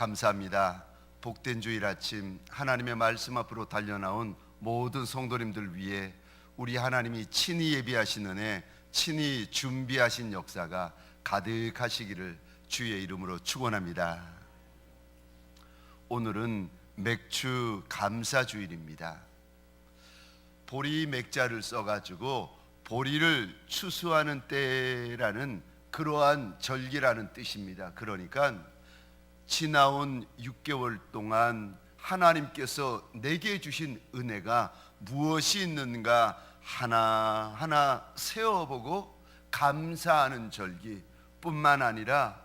감사합니다. 복된 주일 아침 하나님의 말씀 앞으로 달려나온 모든 성도님들 위해 우리 하나님이 친히 예비하신 은혜, 친히 준비하신 역사가 가득하시기를 주의 이름으로 축원합니다. 오늘은 맥주 감사 주일입니다. 보리 맥자를 써가지고 보리를 추수하는 때라는 그러한 절기라는 뜻입니다. 그러니까 지나온 6개월 동안 하나님께서 내게 주신 은혜가 무엇이 있는가 하나하나 세어보고 감사하는 절기뿐만 아니라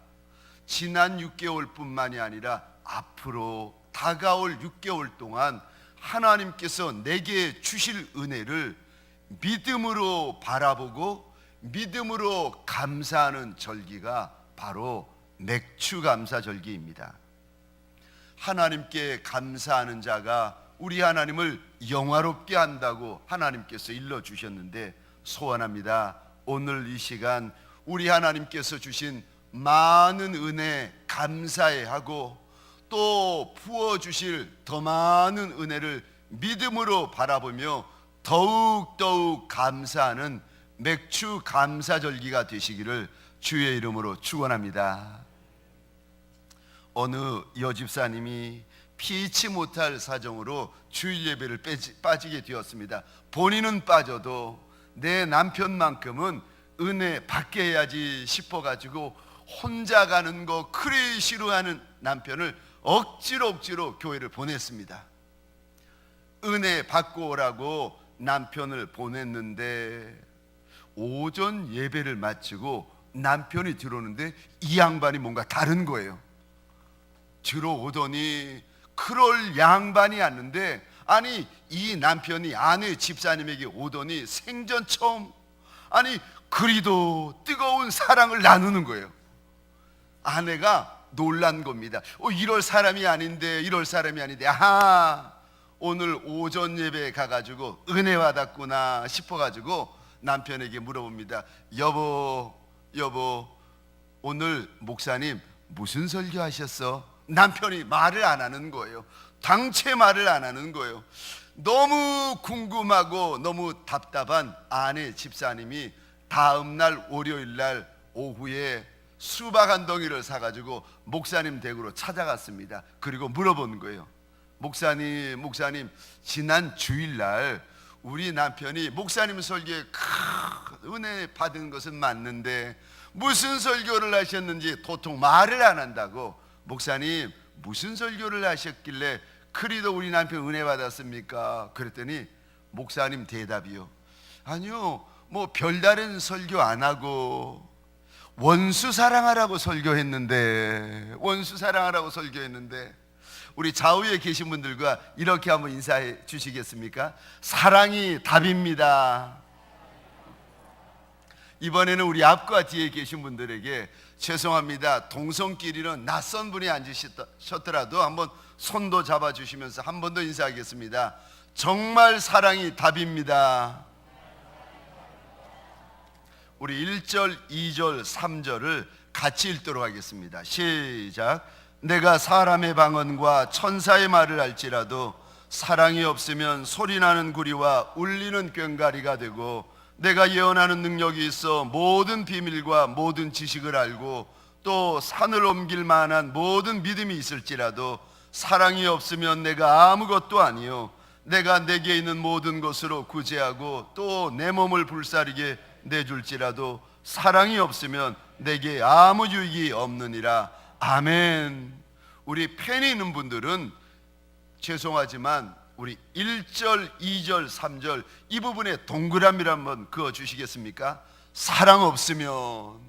지난 6개월 뿐만이 아니라 앞으로 다가올 6개월 동안 하나님께서 내게 주실 은혜를 믿음으로 바라보고 믿음으로 감사하는 절기가 바로 맥주 감사 절기입니다. 하나님께 감사하는 자가 우리 하나님을 영화롭게 한다고 하나님께서 일러주셨는데 소원합니다. 오늘 이 시간 우리 하나님께서 주신 많은 은혜 감사해 하고 또 부어주실 더 많은 은혜를 믿음으로 바라보며 더욱 감사하는 맥주 감사절기가 되시기를 주의 이름으로 축원합니다. 어느 여집사님이 피치 못할 사정으로 주일 예배를 빠지게 되었습니다. 본인은 빠져도 내 남편만큼은 은혜 받게 해야지 싶어가지고 혼자 가는 거 그리 싫어하는 남편을 억지로 교회를 보냈습니다. 은혜 받고 오라고 남편을 보냈는데 오전 예배를 마치고 남편이 들어오는데 이 양반이 뭔가 다른 거예요. 들어오더니 그럴 양반이 왔는데 아니 이 남편이 아내 집사님에게 오더니 생전 처음 아니 그리도 뜨거운 사랑을 나누는 거예요. 아내가 놀란 겁니다. 이럴 사람이 아닌데 아하 오늘 오전 예배에 가가지고 은혜 받았구나 싶어가지고 남편에게 물어봅니다. 여보 오늘 목사님 무슨 설교 하셨어? 남편이 말을 안 하는 거예요. 당최 말을 안 하는 거예요. 너무 궁금하고 너무 답답한 아내 집사님이 다음날 월요일날 오후에 수박 한 덩이를 사가지고 목사님 댁으로 찾아갔습니다. 그리고 물어본 거예요. 목사님 지난 주일날 우리 남편이 목사님 설교에 큰 은혜 받은 것은 맞는데 무슨 설교를 하셨는지 도통 말을 안 한다고. 목사님 무슨 설교를 하셨길래 그리도 우리 남편 은혜 받았습니까? 그랬더니 목사님 대답이요. 아니요 뭐 별다른 설교 안 하고 원수 사랑하라고 설교했는데 우리 좌우에 계신 분들과 이렇게 한번 인사해 주시겠습니까? 사랑이 답입니다. 이번에는 우리 앞과 뒤에 계신 분들에게 죄송합니다. 동성끼리는 낯선 분이 앉으셨더라도 한번 손도 잡아주시면서 한 번 더 인사하겠습니다. 정말 사랑이 답입니다. 우리 1절, 2절, 3절을 같이 읽도록 하겠습니다. 시작. 내가 사람의 방언과 천사의 말을 알지라도 사랑이 없으면 소리나는 구리와 울리는 꽹과리가 되고 내가 예언하는 능력이 있어 모든 비밀과 모든 지식을 알고 또 산을 옮길 만한 모든 믿음이 있을지라도 사랑이 없으면 내가 아무것도 아니요 내가 내게 있는 모든 것으로 구제하고 또 내 몸을 불사르게 내줄지라도 사랑이 없으면 내게 아무 유익이 없느니라. 아멘. 우리 펜이 있는 분들은 죄송하지만 우리 1절, 2절, 3절 이 부분에 동그라미를 한번 그어주시겠습니까? 사랑 없으면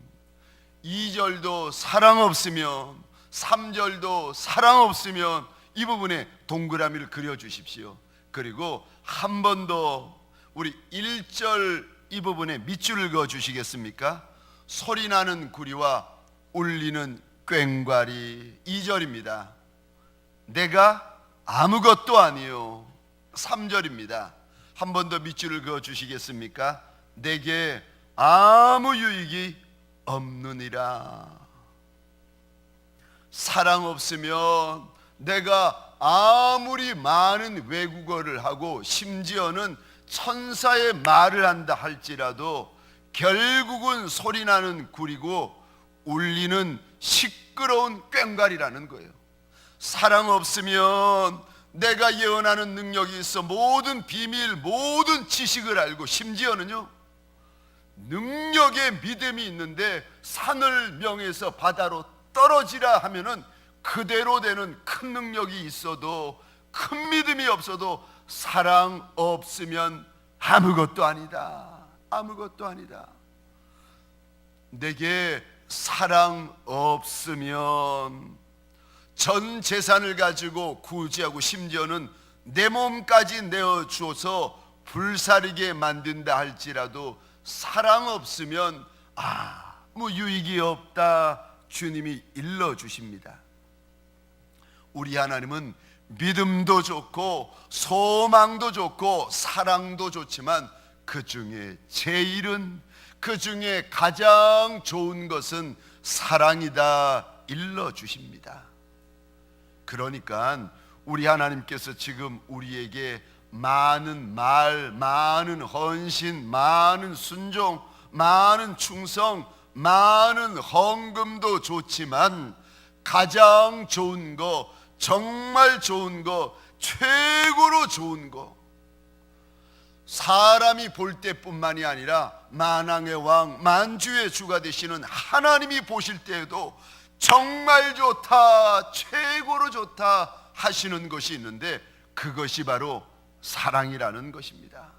2절도 사랑 없으면 3절도 사랑 없으면 이 부분에 동그라미를 그려주십시오. 그리고 한 번 더 우리 1절 이 부분에 밑줄을 그어주시겠습니까? 소리나는 구리와 울리는 꽹과리 2절입니다. 내가 아무것도 아니요 3절입니다. 한 번 더 밑줄을 그어주시겠습니까? 내게 아무 유익이 없느니라. 사랑 없으면 내가 아무리 많은 외국어를 하고 심지어는 천사의 말을 한다 할지라도 결국은 소리나는 굴이고 울리는 시끄러운 꽹과리라는 거예요. 사랑 없으면 내가 예언하는 능력이 있어 모든 비밀, 모든 지식을 알고 심지어는요 능력의 믿음이 있는데 산을 명해서 바다로 떨어지라 하면은 그대로 되는 큰 능력이 있어도 큰 믿음이 없어도 사랑 없으면 아무것도 아니다. 아무것도 아니다. 내게 사랑 없으면 전 재산을 가지고 구제하고 심지어는 내 몸까지 내어주어서 불사르게 만든다 할지라도 사랑 없으면 아무 유익이 없다 주님이 일러주십니다. 우리 하나님은 믿음도 좋고 소망도 좋고 사랑도 좋지만 그 중에 제일은, 그 중에 가장 좋은 것은 사랑이다 일러주십니다. 그러니까 우리 하나님께서 지금 우리에게 많은 말, 많은 헌신, 많은 순종, 많은 충성, 많은 헌금도 좋지만 가장 좋은 거, 정말 좋은 거, 최고로 좋은 거, 사람이 볼 때뿐만이 아니라 만왕의 왕, 만주의 주가 되시는 하나님이 보실 때에도 정말 좋다, 최고로 좋다 하시는 것이 있는데 그것이 바로 사랑이라는 것입니다.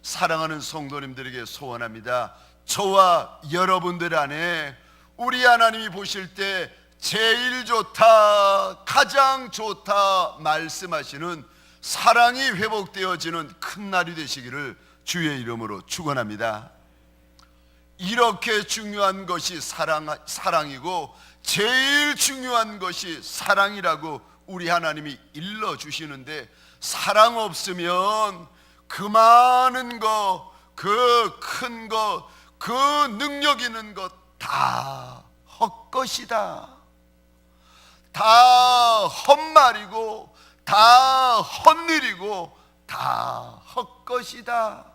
사랑하는 성도님들에게 소원합니다. 저와 여러분들 안에 우리 하나님이 보실 때 제일 좋다, 가장 좋다 말씀하시는 사랑이 회복되어지는 큰 날이 되시기를 주의 이름으로 축원합니다. 이렇게 중요한 것이 사랑이고 제일 중요한 것이 사랑이라고 우리 하나님이 일러주시는데 사랑 없으면 그 많은 거, 그 큰 거, 그 능력 있는 것 다 헛것이다. 다 헛말이고 다 헛일이고 다 헛것이다.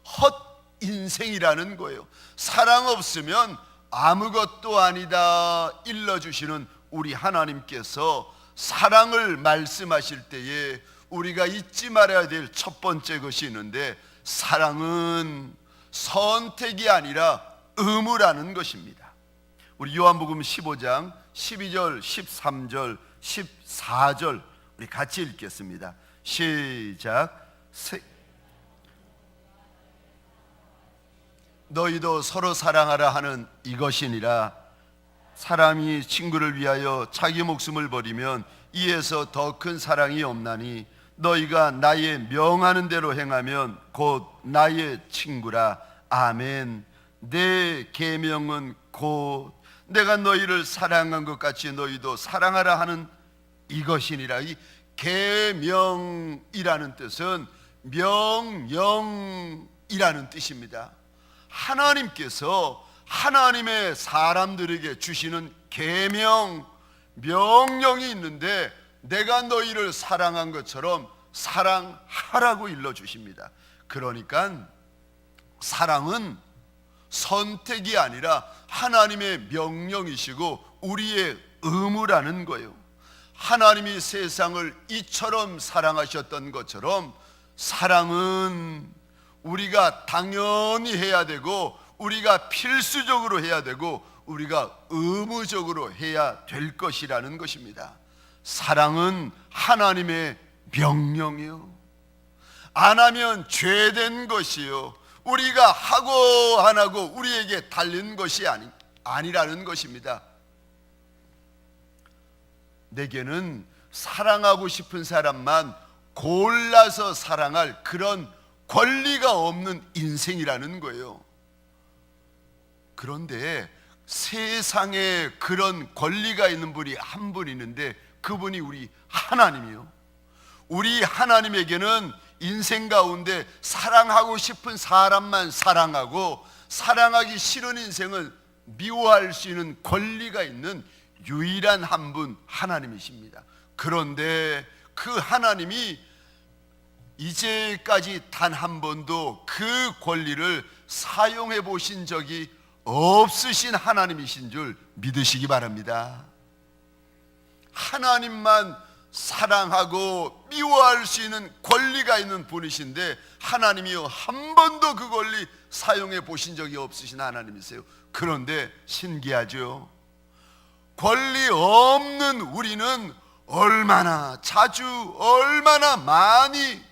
헛 인생이라는 거예요. 사랑 없으면 아무것도 아니다 일러주시는 우리 하나님께서 사랑을 말씀하실 때에 우리가 잊지 말아야 될 첫 번째 것이 있는데 사랑은 선택이 아니라 의무라는 것입니다. 우리 요한복음 15장 12절, 13절, 14절 우리 같이 읽겠습니다. 시작. 너희도 서로 사랑하라 하는 이것이니라. 사람이 친구를 위하여 자기 목숨을 버리면 이에서 더 큰 사랑이 없나니 너희가 나의 명하는 대로 행하면 곧 나의 친구라. 아멘. 내 계명은 곧 내가 너희를 사랑한 것 같이 너희도 사랑하라 하는 이것이니라. 이 계명이라는 뜻은 명령이라는 뜻입니다. 하나님께서 하나님의 사람들에게 주시는 계명, 명령이 있는데 내가 너희를 사랑한 것처럼 사랑하라고 일러주십니다. 그러니까 사랑은 선택이 아니라 하나님의 명령이시고 우리의 의무라는 거예요. 하나님이 세상을 이처럼 사랑하셨던 것처럼 사랑은 우리가 당연히 해야 되고 우리가 필수적으로 해야 되고 우리가 의무적으로 해야 될 것이라는 것입니다. 사랑은 하나님의 명령이요, 안 하면 죄된 것이요, 우리가 하고 안 하고 우리에게 달린 것이 아니라는 것입니다. 내게는 사랑하고 싶은 사람만 골라서 사랑할 그런 권리가 없는 인생이라는 거예요. 그런데 세상에 그런 권리가 있는 분이 한 분 있는데 그분이 우리 하나님이요. 우리 하나님에게는 인생 가운데 사랑하고 싶은 사람만 사랑하고 사랑하기 싫은 인생은 미워할 수 있는 권리가 있는 유일한 한 분 하나님이십니다. 그런데 그 하나님이 이제까지 단 한 번도 그 권리를 사용해 보신 적이 없으신 하나님이신 줄 믿으시기 바랍니다. 하나님만 사랑하고 미워할 수 있는 권리가 있는 분이신데 하나님이요 한 번도 그 권리 사용해 보신 적이 없으신 하나님이세요. 그런데 신기하죠. 권리 없는 우리는 얼마나 자주 얼마나 많이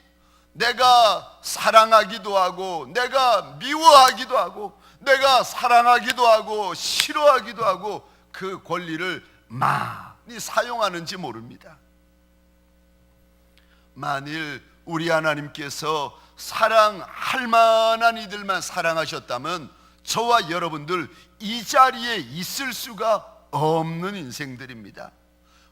내가 사랑하기도 하고 내가 미워하기도 하고 내가 사랑하기도 하고 싫어하기도 하고 그 권리를 많이 사용하는지 모릅니다. 만일 우리 하나님께서 사랑할 만한 이들만 사랑하셨다면 저와 여러분들 이 자리에 있을 수가 없는 인생들입니다.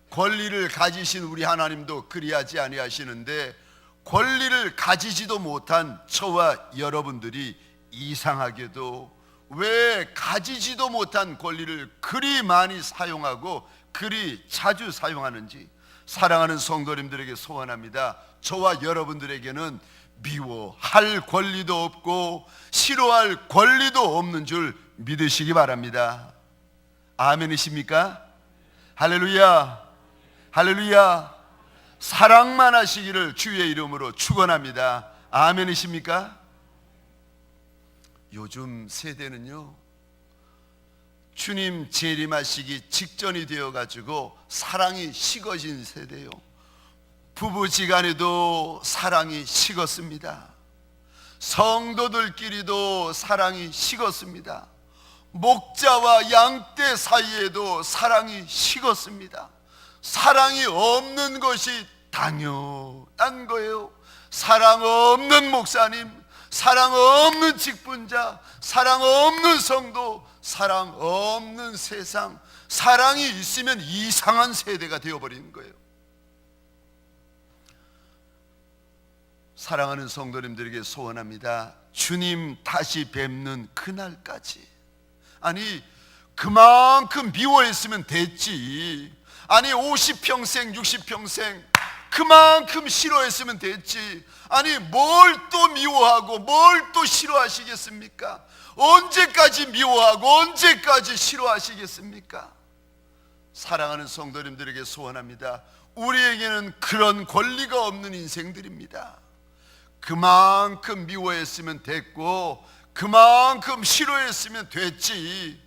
권리를 가지신 우리 하나님도 그리하지 아니하시는데 권리를 가지지도 못한 저와 여러분들이 이상하게도 왜 가지지도 못한 권리를 그리 많이 사용하고 그리 자주 사용하는지 사랑하는 성도님들에게 소원합니다. 저와 여러분들에게는 미워할 권리도 없고 싫어할 권리도 없는 줄 믿으시기 바랍니다. 아멘이십니까? 할렐루야, 할렐루야. 사랑만 하시기를 주의 이름으로 축원합니다. 아멘이십니까? 요즘 세대는요 주님 재림하시기 직전이 되어가지고 사랑이 식어진 세대요. 부부지간에도 사랑이 식었습니다. 성도들끼리도 사랑이 식었습니다. 목자와 양떼 사이에도 사랑이 식었습니다. 사랑이 없는 것이 당연한 거예요. 사랑 없는 목사님, 사랑 없는 직분자, 사랑 없는 성도, 사랑 없는 세상, 사랑이 있으면 이상한 세대가 되어버리는 거예요. 사랑하는 성도님들에게 소원합니다. 주님 다시 뵙는 그날까지, 아니 그만큼 미워했으면 됐지, 아니 50평생 60평생 그만큼 싫어했으면 됐지, 아니 뭘 또 미워하고 뭘 또 싫어하시겠습니까? 언제까지 미워하고 언제까지 싫어하시겠습니까? 사랑하는 성도님들에게 소원합니다. 우리에게는 그런 권리가 없는 인생들입니다. 그만큼 미워했으면 됐고 그만큼 싫어했으면 됐지,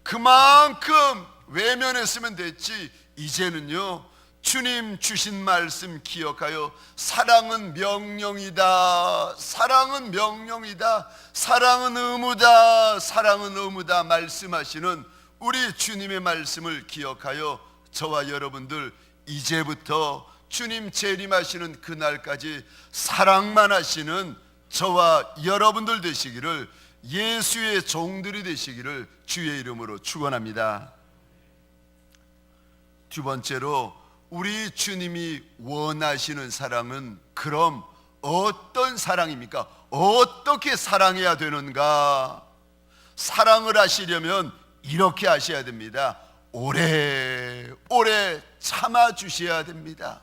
그만큼 외면했으면 됐지. 이제는요 주님 주신 말씀 기억하여 사랑은 명령이다, 사랑은 명령이다, 사랑은 의무다, 사랑은 의무다 말씀하시는 우리 주님의 말씀을 기억하여 저와 여러분들 이제부터 주님 재림하시는 그날까지 사랑만 하시는 저와 여러분들 되시기를, 예수의 종들이 되시기를 주의 이름으로 축원합니다. 두 번째로 우리 주님이 원하시는 사랑은 그럼 어떤 사랑입니까? 어떻게 사랑해야 되는가? 사랑을 하시려면 이렇게 하셔야 됩니다. 오래 참아 주셔야 됩니다.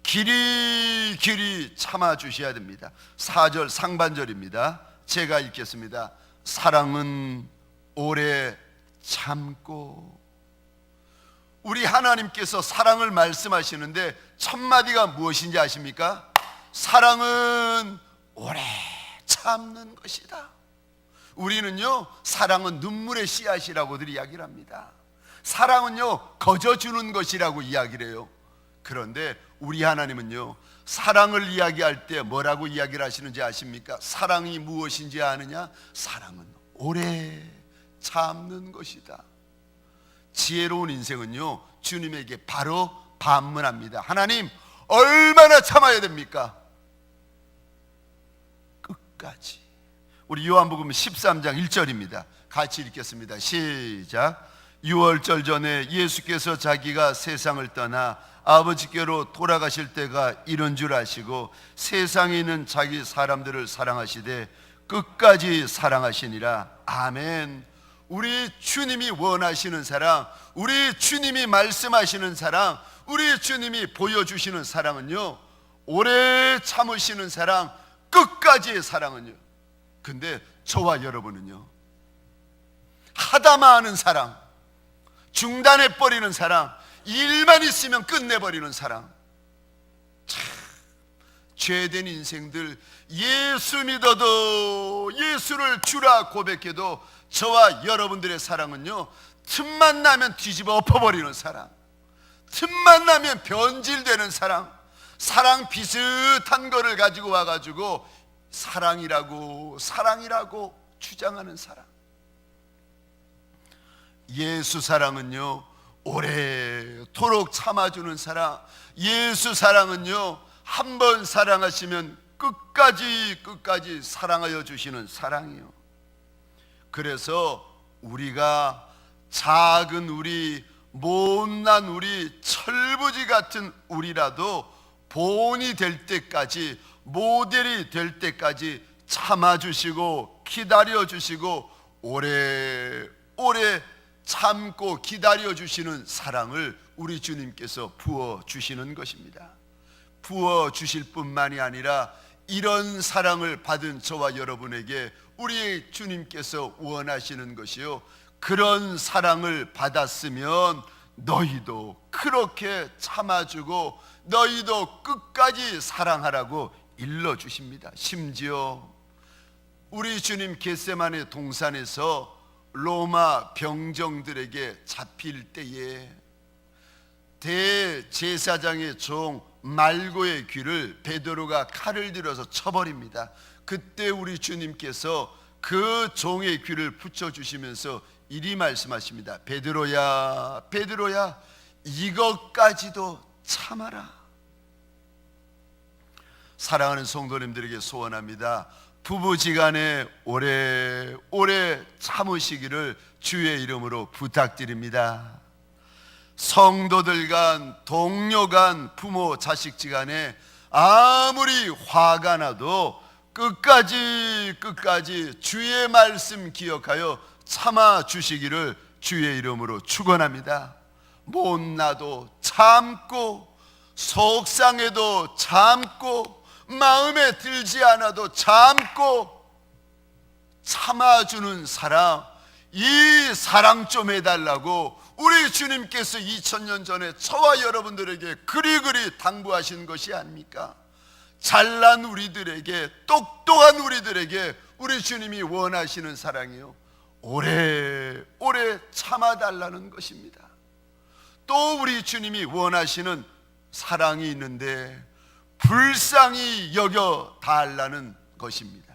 길이 참아 주셔야 됩니다. 4절 상반절입니다. 제가 읽겠습니다. 사랑은 오래 참고. 우리 하나님께서 사랑을 말씀하시는데 첫 마디가 무엇인지 아십니까? 사랑은 오래 참는 것이다. 우리는요 사랑은 눈물의 씨앗이라고들 이야기를 합니다. 사랑은요 거저주는 것이라고 이야기를 해요. 그런데 우리 하나님은요 사랑을 이야기할 때 뭐라고 이야기를 하시는지 아십니까? 사랑이 무엇인지 아느냐? 사랑은 오래 참는 것이다. 지혜로운 인생은요 주님에게 바로 반문합니다. 하나님 얼마나 참아야 됩니까? 끝까지. 우리 요한복음 13장 1절입니다. 같이 읽겠습니다. 시작. 6월절 전에 예수께서 자기가 세상을 떠나 아버지께로 돌아가실 때가 이른 줄 아시고 세상에 있는 자기 사람들을 사랑하시되 끝까지 사랑하시니라. 아멘. 우리 주님이 원하시는 사랑, 우리 주님이 말씀하시는 사랑, 우리 주님이 보여주시는 사랑은요, 오래 참으시는 사랑, 끝까지의 사랑은요. 근데 저와 여러분은요, 하다마하는 사랑, 중단해버리는 사랑, 일만 있으면 끝내버리는 사랑. 참, 죄된 인생들, 예수 믿어도, 예수를 주라 고백해도 저와 여러분들의 사랑은요, 틈만 나면 뒤집어 엎어버리는 사랑, 틈만 나면 변질되는 사랑, 사랑 비슷한 거를 가지고 와가지고 사랑이라고 주장하는 사랑. 예수 사랑은요, 오래도록 참아주는 사랑. 예수 사랑은요, 한 번 사랑하시면 끝까지 사랑하여 주시는 사랑이요. 그래서 우리가 작은 우리, 못난 우리, 철부지 같은 우리라도 본이 될 때까지, 모델이 될 때까지 참아주시고 기다려주시고 오래 참고 기다려주시는 사랑을 우리 주님께서 부어주시는 것입니다. 부어주실 뿐만이 아니라 이런 사랑을 받은 저와 여러분에게 우리 주님께서 원하시는 것이요, 그런 사랑을 받았으면 너희도 그렇게 참아주고 너희도 끝까지 사랑하라고 일러주십니다. 심지어 우리 주님 겟세마네 동산에서 로마 병정들에게 잡힐 때에 대제사장의 종 말고의 귀를 베드로가 칼을 들어서 쳐버립니다. 그때 우리 주님께서 그 종의 귀를 붙여주시면서 이리 말씀하십니다. 베드로야, 베드로야, 이것까지도 참아라. 사랑하는 성도님들에게 소원합니다. 부부지간에 오래 참으시기를 주의 이름으로 부탁드립니다. 성도들 간, 동료 간, 부모 자식지간에 아무리 화가 나도 끝까지 주의 말씀 기억하여 참아 주시기를 주의 이름으로 축원합니다. 못나도 참고, 속상해도 참고, 마음에 들지 않아도 참고 참아주는 사랑, 이 사랑 좀 해달라고 우리 주님께서 2000년 전에 저와 여러분들에게 그리 당부하신 것이 아닙니까? 잘난 우리들에게, 똑똑한 우리들에게 우리 주님이 원하시는 사랑이요, 오래 참아달라는 것입니다. 또 우리 주님이 원하시는 사랑이 있는데 불쌍히 여겨 달라는 것입니다.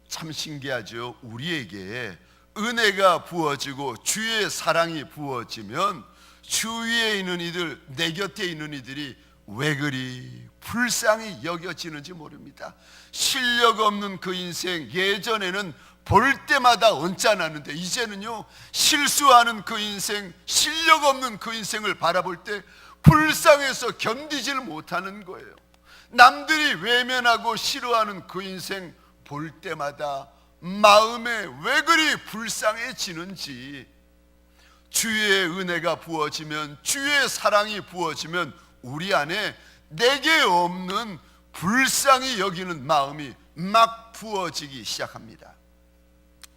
참 신기하죠. 우리에게 은혜가 부어지고 주의 사랑이 부어지면 주위에 있는 이들, 내 곁에 있는 이들이 왜 그리 불쌍히 여겨지는지 모릅니다. 실력 없는 그 인생, 예전에는 볼 때마다 언짢았는데 이제는요, 실수하는 그 인생, 실력 없는 그 인생을 바라볼 때 불쌍해서 견디질 못하는 거예요. 남들이 외면하고 싫어하는 그 인생 볼 때마다 마음에 왜 그리 불쌍해지는지. 주의 은혜가 부어지면, 주의 사랑이 부어지면 우리 안에 내게 없는 불쌍히 여기는 마음이 막 부어지기 시작합니다.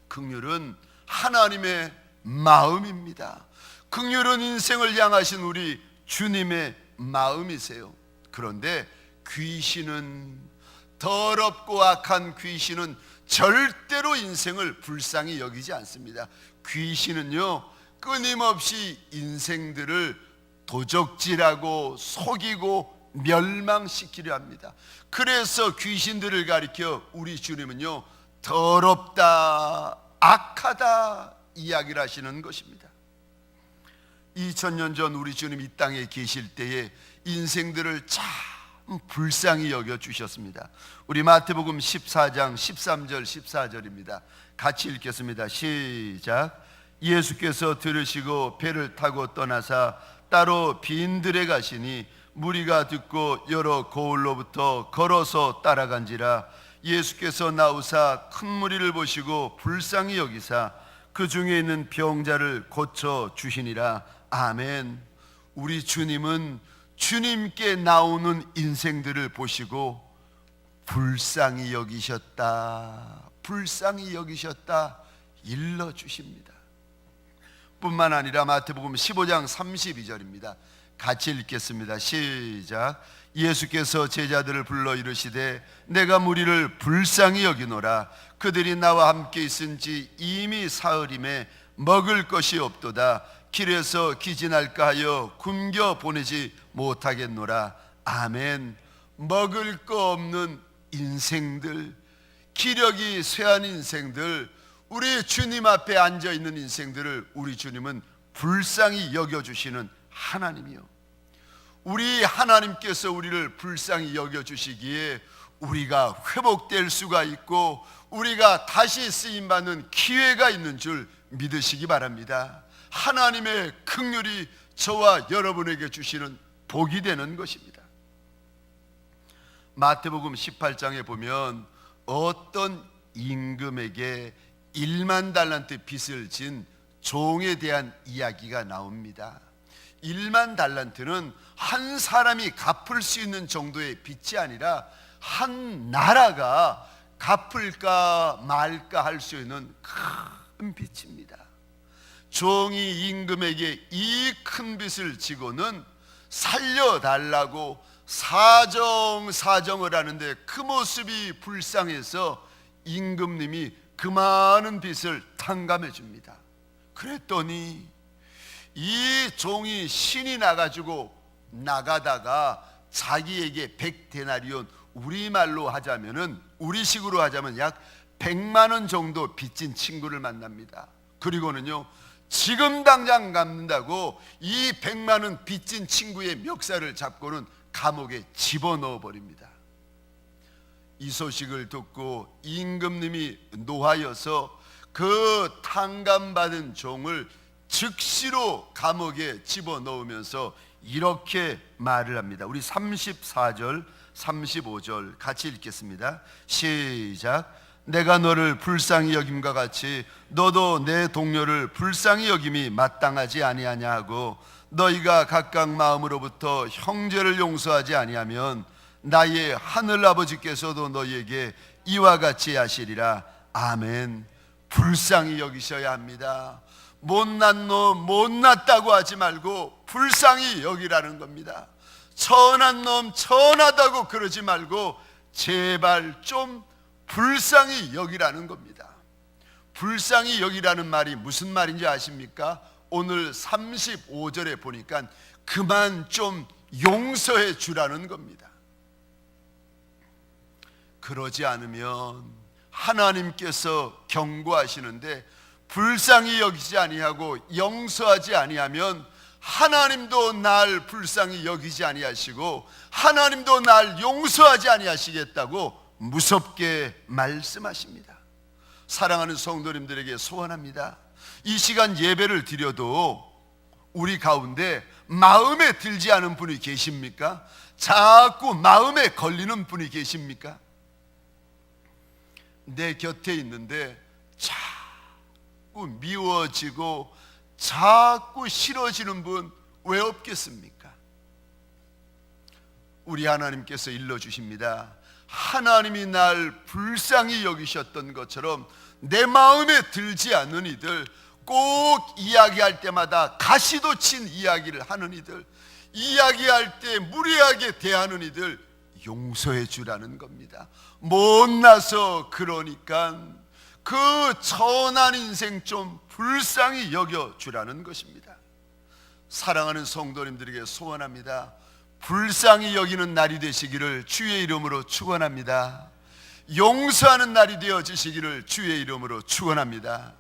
긍휼은 하나님의 마음입니다. 긍휼은 인생을 향하신 우리 주님의 마음이세요. 그런데 귀신은, 더럽고 악한 귀신은 절대로 인생을 불쌍히 여기지 않습니다. 귀신은요, 끊임없이 인생들을 도적질하고 속이고 멸망시키려 합니다. 그래서 귀신들을 가리켜 우리 주님은요, 더럽다, 악하다 이야기를 하시는 것입니다. 2000년 전 우리 주님 이 땅에 계실 때에 인생들을 참 불쌍히 여겨주셨습니다. 우리 마태복음 14장 13절 14절입니다. 같이 읽겠습니다. 시작. 예수께서 들으시고 배를 타고 떠나사 따로 빈들에 가시니 무리가 듣고 여러 고을로부터 걸어서 따라간지라. 예수께서 나오사 큰 무리를 보시고 불쌍히 여기사 그 중에 있는 병자를 고쳐 주시니라. 아멘. 우리 주님은 주님께 나오는 인생들을 보시고 불쌍히 여기셨다, 불쌍히 여기셨다 일러 주십니다. 뿐만 아니라 마태복음 15장 32절입니다. 같이 읽겠습니다. 시작. 예수께서 제자들을 불러 이르시되 내가 무리를 불쌍히 여기노라. 그들이 나와 함께 있은지 이미 사흘임에 먹을 것이 없도다. 길에서 기진할까 하여 굶겨 보내지 못하겠노라. 아멘. 먹을 거 없는 인생들, 기력이 쇠한 인생들, 우리 주님 앞에 앉아있는 인생들을 우리 주님은 불쌍히 여겨주시는 하나님이요, 우리 하나님께서 우리를 불쌍히 여겨주시기에 우리가 회복될 수가 있고 우리가 다시 쓰임받는 기회가 있는 줄 믿으시기 바랍니다. 하나님의 긍휼이 저와 여러분에게 주시는 복이 되는 것입니다. 마태복음 18장에 보면 어떤 임금에게 1만 달란트 빚을 진 종에 대한 이야기가 나옵니다. 1만 달란트는 한 사람이 갚을 수 있는 정도의 빚이 아니라 한 나라가 갚을까 말까 할 수 있는 큰 빚입니다. 종이 임금에게 이 큰 빚을 지고는 살려달라고 사정을 하는데 그 모습이 불쌍해서 임금님이 그 많은 빚을 탕감해 줍니다. 그랬더니 이 종이 신이 나가지고 나가다가 자기에게 100데나리온, 우리말로 하자면은 우리식으로 하자면 약 100만 원 정도 빚진 친구를 만납니다. 그리고는요, 지금 당장 갚는다고 이 100만 원 빚진 친구의 멱살을 잡고는 감옥에 집어넣어 버립니다. 이 소식을 듣고 임금님이 노하여서 그 탕감받은 종을 즉시로 감옥에 집어넣으면서 이렇게 말을 합니다. 우리 34절 35절 같이 읽겠습니다. 시작. 내가 너를 불쌍히 여김과 같이 너도 내 동료를 불쌍히 여김이 마땅하지 아니하냐 하고 너희가 각각 마음으로부터 형제를 용서하지 아니하면 나의 하늘 아버지께서도 너희에게 이와 같이 하시리라. 아멘. 불쌍히 여기셔야 합니다. 못난 놈 못났다고 하지 말고 불쌍히 여기라는 겁니다. 천한 놈 천하다고 그러지 말고 제발 좀 불쌍히 여기라는 겁니다. 불쌍히 여기라는 말이 무슨 말인지 아십니까? 오늘 35절에 보니까 그만 좀 용서해 주라는 겁니다. 그러지 않으면 하나님께서 경고하시는데 불쌍히 여기지 아니하고 용서하지 아니하면 하나님도 날 불쌍히 여기지 아니하시고 하나님도 날 용서하지 아니하시겠다고 무섭게 말씀하십니다. 사랑하는 성도님들에게 소원합니다. 이 시간 예배를 드려도 우리 가운데 마음에 들지 않은 분이 계십니까? 자꾸 마음에 걸리는 분이 계십니까? 내 곁에 있는데 자꾸 미워지고 자꾸 싫어지는 분 왜 없겠습니까? 우리 하나님께서 일러주십니다. 하나님이 날 불쌍히 여기셨던 것처럼 내 마음에 들지 않는 이들, 꼭 이야기할 때마다 가시도 친 이야기를 하는 이들, 이야기할 때 무례하게 대하는 이들 용서해 주라는 겁니다. 못나서 그러니까 그 천한 인생 좀 불쌍히 여겨주라는 것입니다. 사랑하는 성도님들에게 소원합니다. 불쌍히 여기는 날이 되시기를 주의 이름으로 축원합니다. 용서하는 날이 되어지시기를 주의 이름으로 축원합니다.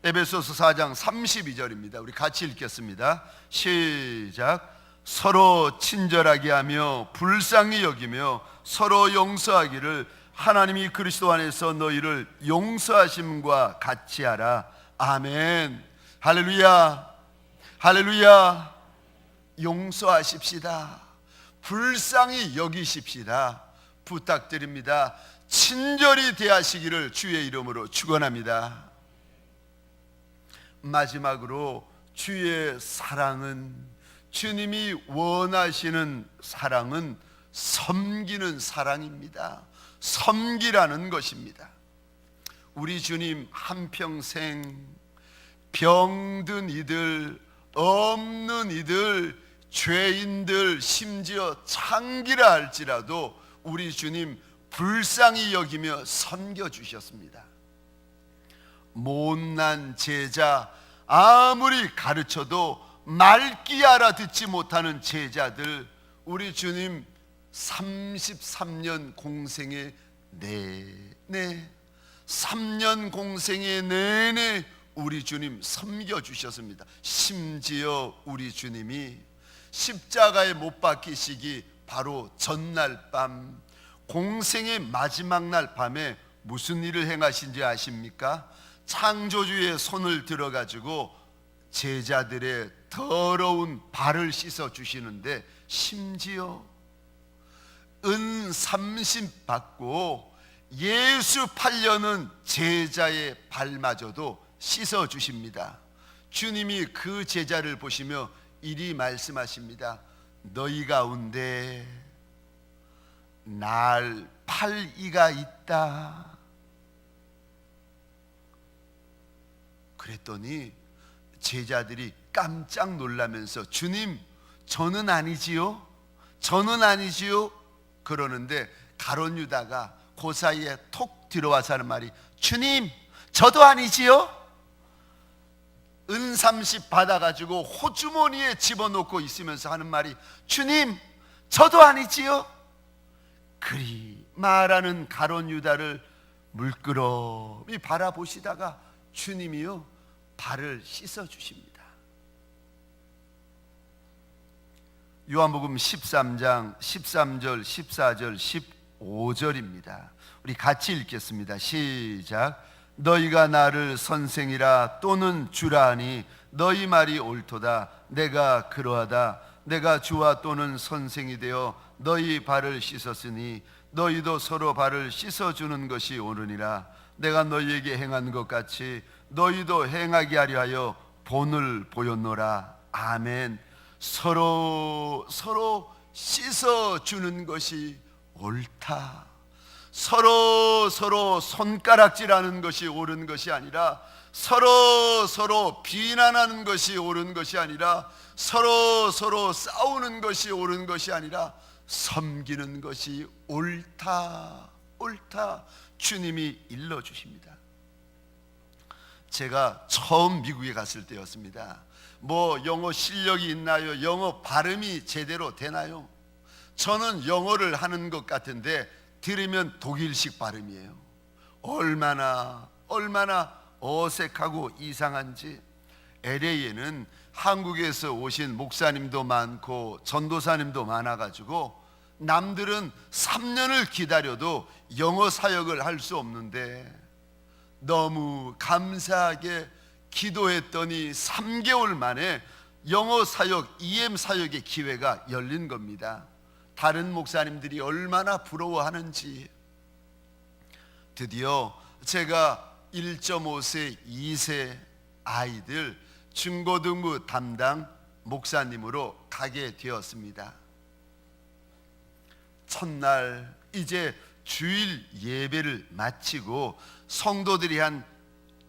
에베소서 4장 32절입니다. 우리 같이 읽겠습니다. 시작. 서로 친절하게 하며 불쌍히 여기며 서로 용서하기를 하나님이 그리스도 안에서 너희를 용서하심과 같이 하라. 아멘. 할렐루야. 할렐루야. 용서하십시다. 불쌍히 여기십시다. 부탁드립니다. 친절히 대하시기를 주의 이름으로 축원합니다. 마지막으로 주의 사랑은, 주님이 원하시는 사랑은 섬기는 사랑입니다. 섬기라는 것입니다. 우리 주님 한평생 병든 이들, 없는 이들, 죄인들, 심지어 창기라 할지라도 우리 주님 불쌍히 여기며 섬겨주셨습니다. 못난 제자, 아무리 가르쳐도 말귀 알아듣지 못하는 제자들, 우리 주님 33년 공생의 내내, 3년 공생의 내내 우리 주님 섬겨주셨습니다. 심지어 우리 주님이 십자가에 못 박히시기 바로 전날 밤, 공생의 마지막 날 밤에 무슨 일을 행하신지 아십니까? 창조주의 손을 들어가지고 제자들의 더러운 발을 씻어 주시는데, 심지어 은 30 받고 예수 팔려는 제자의 발마저도 씻어 주십니다. 주님이 그 제자를 보시며 이리 말씀하십니다. 너희 가운데 날 팔 이가 있다. 그랬더니 제자들이 깜짝 놀라면서 주님, 저는 아니지요? 저는 아니지요? 그러는데 가룟 유다가 그 사이에 톡 들어와서 하는 말이, 주님, 저도 아니지요? 은 30 받아가지고 호주머니에 집어넣고 있으면서 하는 말이, 주님, 저도 아니지요? 그리 말하는 가룟 유다를 물끄러미 바라보시다가 주님이요 발을 씻어 주십니다. 요한복음 13장 13절 14절 15절입니다. 우리 같이 읽겠습니다. 시작. 너희가 나를 선생이라 또는 주라 하니 너희 말이 옳도다. 내가 그러하다. 내가 주와 또는 선생이 되어 너희 발을 씻었으니 너희도 서로 발을 씻어주는 것이 옳으니라. 내가 너희에게 행한 것 같이 너희도 행하게 하려 하여 본을 보였노라. 아멘. 서로 씻어주는 것이 옳다. 서로 손가락질하는 것이 옳은 것이 아니라, 서로 비난하는 것이 옳은 것이 아니라, 서로 싸우는 것이 옳은 것이 아니라 섬기는 것이 옳다. 주님이 일러주십니다. 제가 처음 미국에 갔을 때였습니다. 영어 실력이 있나요? 영어 발음이 제대로 되나요? 저는 영어를 하는 것 같은데 들으면 독일식 발음이에요. 얼마나 어색하고 이상한지. LA에는 한국에서 오신 목사님도 많고 전도사님도 많아가지고 남들은 3년을 기다려도 영어 사역을 할 수 없는데, 너무 감사하게 기도했더니 3개월 만에 영어 사역, EM 사역의 기회가 열린 겁니다. 다른 목사님들이 얼마나 부러워하는지. 드디어 제가 1.5세, 2세 아이들 중고등부 담당 목사님으로 가게 되었습니다. 첫날 이제 주일 예배를 마치고 성도들이 한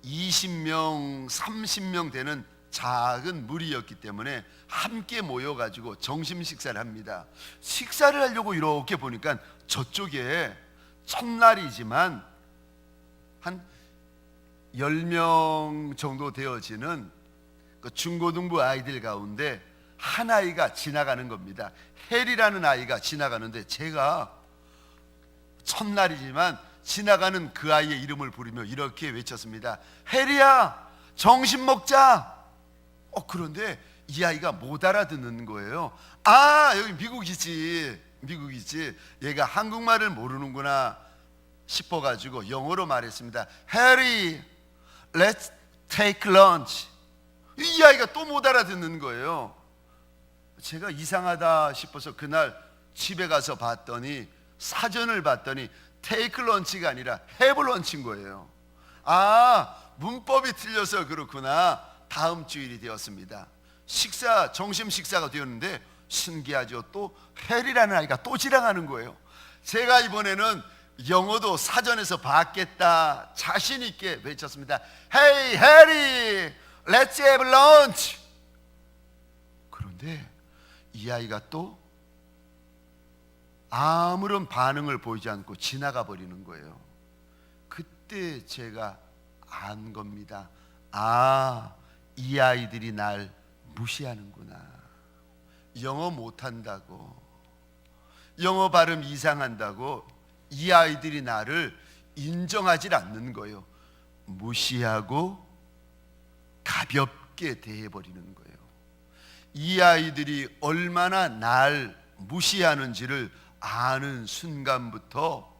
20명, 30명 되는 작은 무리였기 때문에 함께 모여가지고 점심 식사를 합니다. 식사를 하려고 이렇게 보니까 저쪽에 첫날이지만 한 10명 정도 되어지는 그 중고등부 아이들 가운데 한 아이가 지나가는 겁니다. 헬이라는 아이가 지나가는데, 제가 첫날이지만 지나가는 그 아이의 이름을 부르며 이렇게 외쳤습니다. 헬이야, 점심 먹자. 그런데 이 아이가 못 알아듣는 거예요. 여기 미국이지. 얘가 한국말을 모르는구나 싶어가지고 영어로 말했습니다. 해리, let's take lunch. 이 아이가 또 못 알아듣는 거예요. 제가 이상하다 싶어서 그날 집에 가서 봤더니, 사전을 봤더니 테이크 런치가 아니라 해브 런치인 거예요. 문법이 틀려서 그렇구나. 다음 주일이 되었습니다. 점심 식사가 되었는데 신기하죠. 또 해리라는 아이가 또 지나가는 거예요. 제가 이번에는 영어도 사전에서 받겠다 자신 있게 외쳤습니다. Hey 해리, let's have lunch. 그런데 이 아이가 또 아무런 반응을 보이지 않고 지나가 버리는 거예요. 그때 제가 안 겁니다. 이 아이들이 날 무시하는구나. 영어 못한다고, 영어 발음 이상한다고 이 아이들이 나를 인정하지 않는 거예요. 무시하고 가볍게 대해버리는 거예요. 이 아이들이 얼마나 날 무시하는지를 아는 순간부터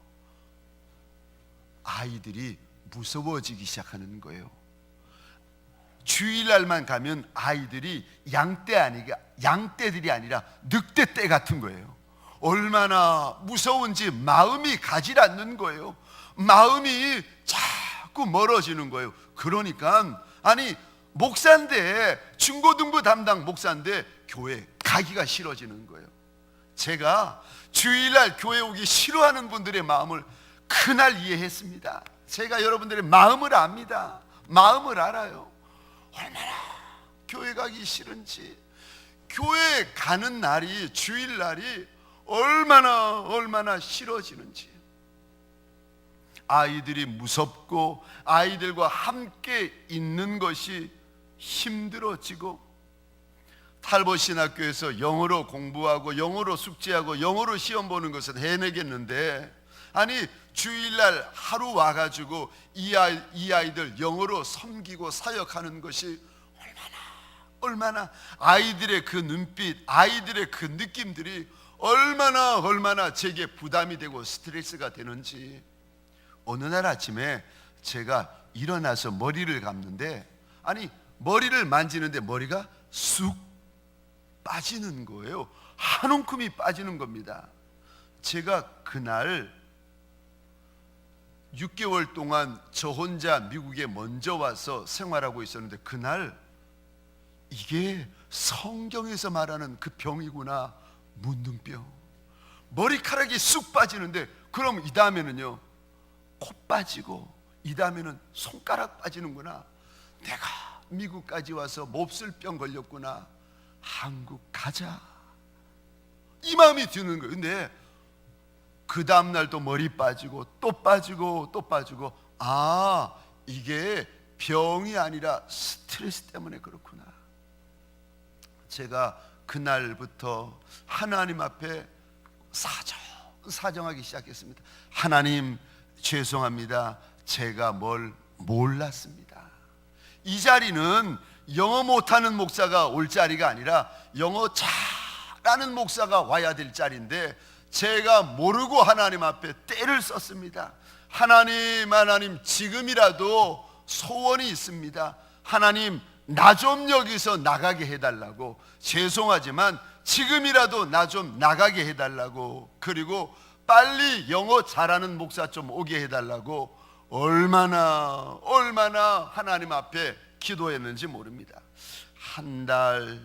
아이들이 무서워지기 시작하는 거예요. 주일날만 가면 아이들이 양떼들이 아니라 늑대떼 같은 거예요. 얼마나 무서운지 마음이 가지 않는 거예요. 마음이 자꾸 멀어지는 거예요. 그러니까 목사인데, 중고등부 담당 목사인데 교회 가기가 싫어지는 거예요. 제가 주일날 교회 오기 싫어하는 분들의 마음을 그날 이해했습니다. 제가 여러분들의 마음을 압니다. 마음을 알아요. 얼마나 교회 가기 싫은지, 교회 가는 날이, 주일날이 얼마나 싫어지는지. 아이들이 무섭고 아이들과 함께 있는 것이 힘들어지고, 탈보 신학교에서 영어로 공부하고 영어로 숙제하고 영어로 시험 보는 것은 해내겠는데, 주일날 하루 와가지고 이 아이들 영어로 섬기고 사역하는 것이 얼마나 아이들의 그 눈빛, 아이들의 그 느낌들이 얼마나 제게 부담이 되고 스트레스가 되는지. 어느 날 아침에 제가 일어나서 머리를 감는데, 머리를 만지는데 머리가 쑥 빠지는 거예요. 한 움큼이 빠지는 겁니다. 제가 그날 6개월 동안 저 혼자 미국에 먼저 와서 생활하고 있었는데, 그날 이게 성경에서 말하는 그 병이구나. 문둥병. 머리카락이 쑥 빠지는데, 그럼 이 다음에는요 코 빠지고, 이 다음에는 손가락 빠지는구나. 내가 미국까지 와서 몹쓸 병 걸렸구나. 한국 가자, 이 마음이 드는 거예요. 근데 그 다음날 또 머리 빠지고 또 빠지고 또 빠지고, 이게 병이 아니라 스트레스 때문에 그렇구나. 제가 그날부터 하나님 앞에 사정하기 시작했습니다. 하나님, 죄송합니다. 제가 뭘 몰랐습니다. 이 자리는 영어 못하는 목사가 올 자리가 아니라 영어 잘하는 목사가 와야 될 자리인데, 제가 모르고 하나님 앞에 때를 썼습니다. 하나님, 지금이라도 소원이 있습니다. 하나님, 나 좀 여기서 나가게 해달라고. 죄송하지만 지금이라도 나 좀 나가게 해달라고. 그리고 빨리 영어 잘하는 목사 좀 오게 해달라고 얼마나 하나님 앞에 기도했는지 모릅니다. 한 달,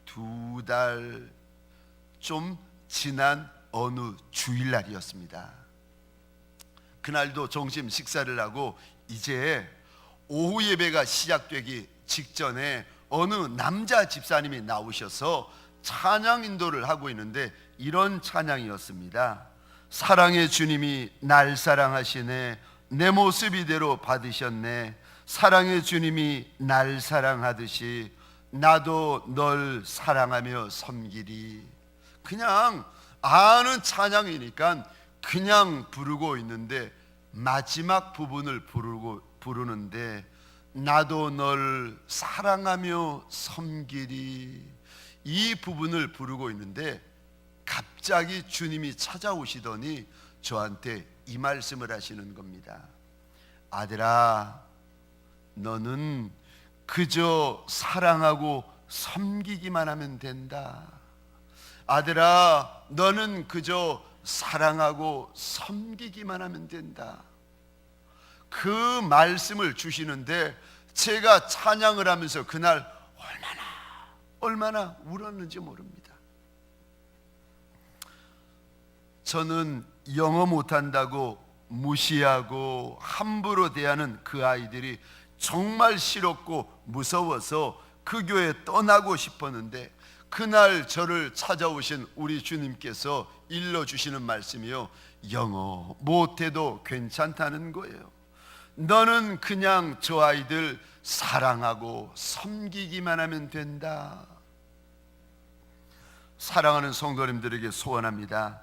두 달 좀 지난 어느 주일날이었습니다. 그날도 점심 식사를 하고 이제 오후 예배가 시작되기 직전에 어느 남자 집사님이 나오셔서 찬양 인도를 하고 있는데, 이런 찬양이었습니다. 사랑의 주님이 날 사랑하시네, 내 모습 이대로 받으셨네. 사랑의 주님이 날 사랑하듯이 나도 널 사랑하며 섬기리. 그냥 아는 찬양이니까 그냥 부르고 있는데, 마지막 부분을 부르는데 나도 널 사랑하며 섬기리, 이 부분을 부르고 있는데 갑자기 주님이 찾아오시더니 저한테 이 말씀을 하시는 겁니다. 아들아, 너는 그저 사랑하고 섬기기만 하면 된다. 아들아, 너는 그저 사랑하고 섬기기만 하면 된다. 그 말씀을 주시는데 제가 찬양을 하면서 그날 얼마나 울었는지 모릅니다. 저는 영어 못한다고 무시하고 함부로 대하는 그 아이들이 정말 싫었고 무서워서 그 교회 떠나고 싶었는데, 그날 저를 찾아오신 우리 주님께서 일러주시는 말씀이요, 영어 못해도 괜찮다는 거예요. 너는 그냥 저 아이들 사랑하고 섬기기만 하면 된다. 사랑하는 성도님들에게 소원합니다.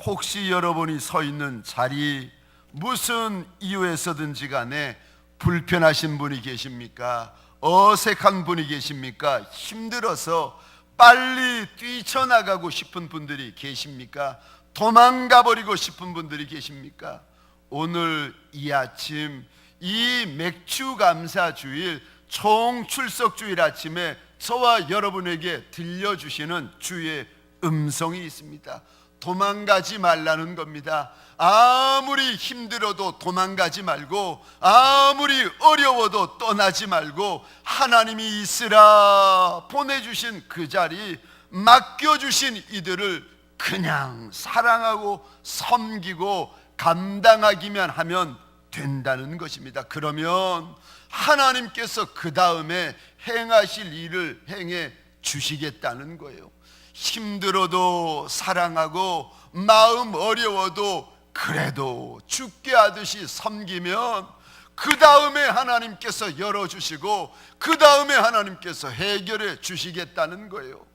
혹시 여러분이 서 있는 자리, 무슨 이유에서든지 간에 불편하신 분이 계십니까? 어색한 분이 계십니까? 힘들어서 빨리 뛰쳐나가고 싶은 분들이 계십니까? 도망가 버리고 싶은 분들이 계십니까? 오늘 이 아침, 이 맥주 감사 주일, 총출석 주일 아침에 저와 여러분에게 들려주시는 주의 음성이 있습니다. 도망가지 말라는 겁니다. 아무리 힘들어도 도망가지 말고, 아무리 어려워도 떠나지 말고, 하나님이 있으라 보내주신 그 자리, 맡겨주신 이들을 그냥 사랑하고 섬기고 감당하기만 하면 된다는 것입니다. 그러면 하나님께서 그 다음에 행하실 일을 행해 주시겠다는 거예요. 힘들어도 사랑하고 마음 어려워도 그래도 죽게 하듯이 섬기면 그 다음에 하나님께서 열어주시고 그 다음에 하나님께서 해결해 주시겠다는 거예요.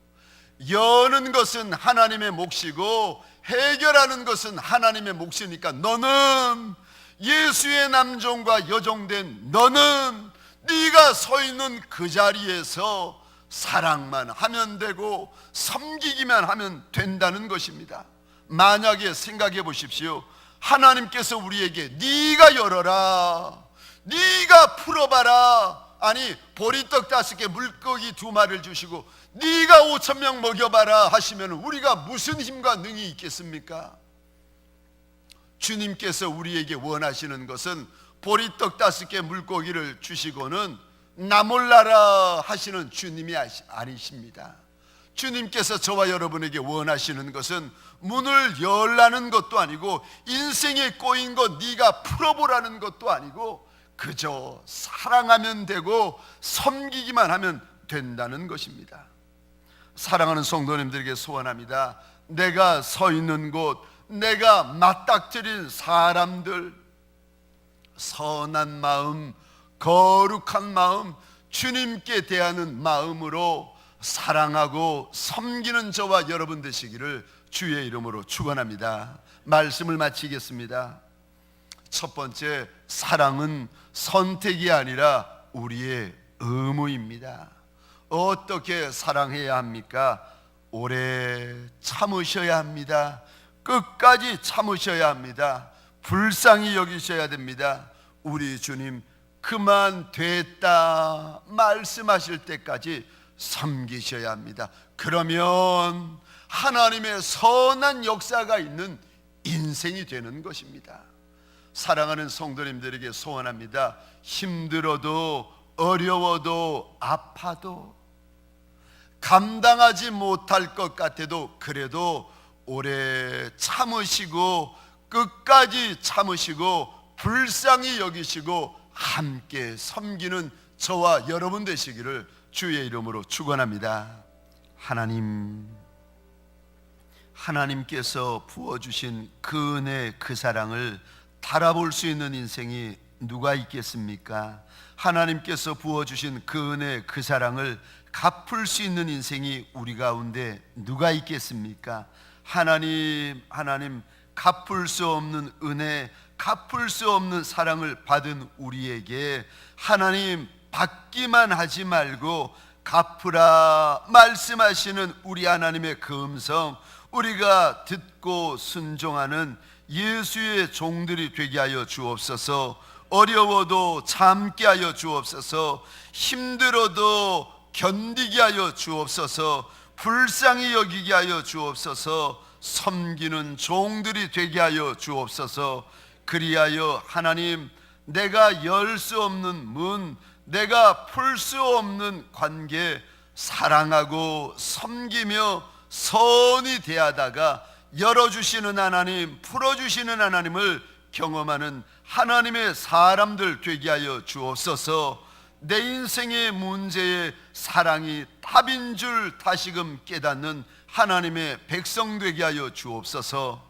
여는 것은 하나님의 몫이고 해결하는 것은 하나님의 몫이니까, 너는 예수의 남종과 여종된 너는 네가 서 있는 그 자리에서 사랑만 하면 되고 섬기기만 하면 된다는 것입니다. 만약에 생각해 보십시오. 하나님께서 우리에게 네가 열어라, 네가 풀어봐라, 아니 보리떡 5개 물고기 2마리를 주시고 네가 5,000명 먹여봐라 하시면 우리가 무슨 힘과 능이 있겠습니까? 주님께서 우리에게 원하시는 것은 보리떡 5개 물고기를 주시고는 나 몰라라 하시는 주님이 아니십니다. 주님께서 저와 여러분에게 원하시는 것은 문을 열라는 것도 아니고 인생에 꼬인 것 네가 풀어보라는 것도 아니고 그저 사랑하면 되고 섬기기만 하면 된다는 것입니다. 사랑하는 성도님들에게 소원합니다. 내가 서 있는 곳, 내가 맞닥뜨린 사람들, 선한 마음, 거룩한 마음, 주님께 대하는 마음으로 사랑하고 섬기는 저와 여러분 되시기를 주의 이름으로 축원합니다. 말씀을 마치겠습니다. 첫 번째, 사랑은 선택이 아니라 우리의 의무입니다. 어떻게 사랑해야 합니까? 오래 참으셔야 합니다. 끝까지 참으셔야 합니다. 불쌍히 여기셔야 됩니다. 우리 주님 그만 됐다 말씀하실 때까지 섬기셔야 합니다. 그러면 하나님의 선한 역사가 있는 인생이 되는 것입니다. 사랑하는 성도님들에게 소원합니다. 힘들어도 어려워도 아파도 감당하지 못할 것 같아도 그래도 오래 참으시고 끝까지 참으시고 불쌍히 여기시고 함께 섬기는 저와 여러분 되시기를 주의 이름으로 축원합니다. 하나님께서 부어주신 그 은혜 그 사랑을 달아볼 수 있는 인생이 누가 있겠습니까? 하나님께서 부어주신 그 은혜 그 사랑을 갚을 수 있는 인생이 우리 가운데 누가 있겠습니까? 하나님 갚을 수 없는 은혜, 갚을 수 없는 사랑을 받은 우리에게 하나님 받기만 하지 말고 갚으라 말씀하시는 우리 하나님의 그 음성, 우리가 듣고 순종하는 예수의 종들이 되게 하여 주옵소서. 어려워도 참게 하여 주옵소서. 힘들어도 견디게 하여 주옵소서. 불쌍히 여기게 하여 주옵소서. 섬기는 종들이 되게 하여 주옵소서. 그리하여 하나님, 내가 열 수 없는 문, 내가 풀 수 없는 관계, 사랑하고 섬기며 선이 대하다가 열어주시는 하나님, 풀어주시는 하나님을 경험하는 하나님의 사람들 되게 하여 주옵소서. 내 인생의 문제에 사랑이 답인 줄 다시금 깨닫는 하나님의 백성 되게 하여 주옵소서.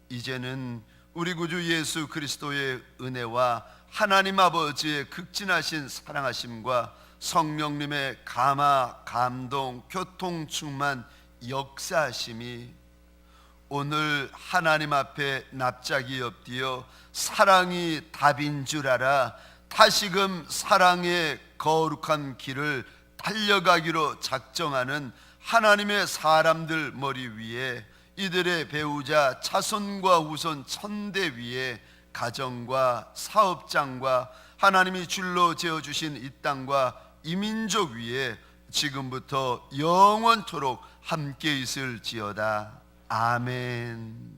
이제는 우리 구주 예수 그리스도의 은혜와 하나님 아버지의 극진하신 사랑하심과 성령님의 감화, 감동, 교통, 충만, 역사하심이 오늘 하나님 앞에 납작이 엎드려 사랑이 답인 줄 알아 다시금 사랑의 거룩한 길을 달려가기로 작정하는 하나님의 사람들 머리 위에, 이들의 배우자 자손과 후손 천대 위에, 가정과 사업장과 하나님이 줄로 재어주신 이 땅과 이 민족 위에 지금부터 영원토록 함께 있을지어다. 아멘.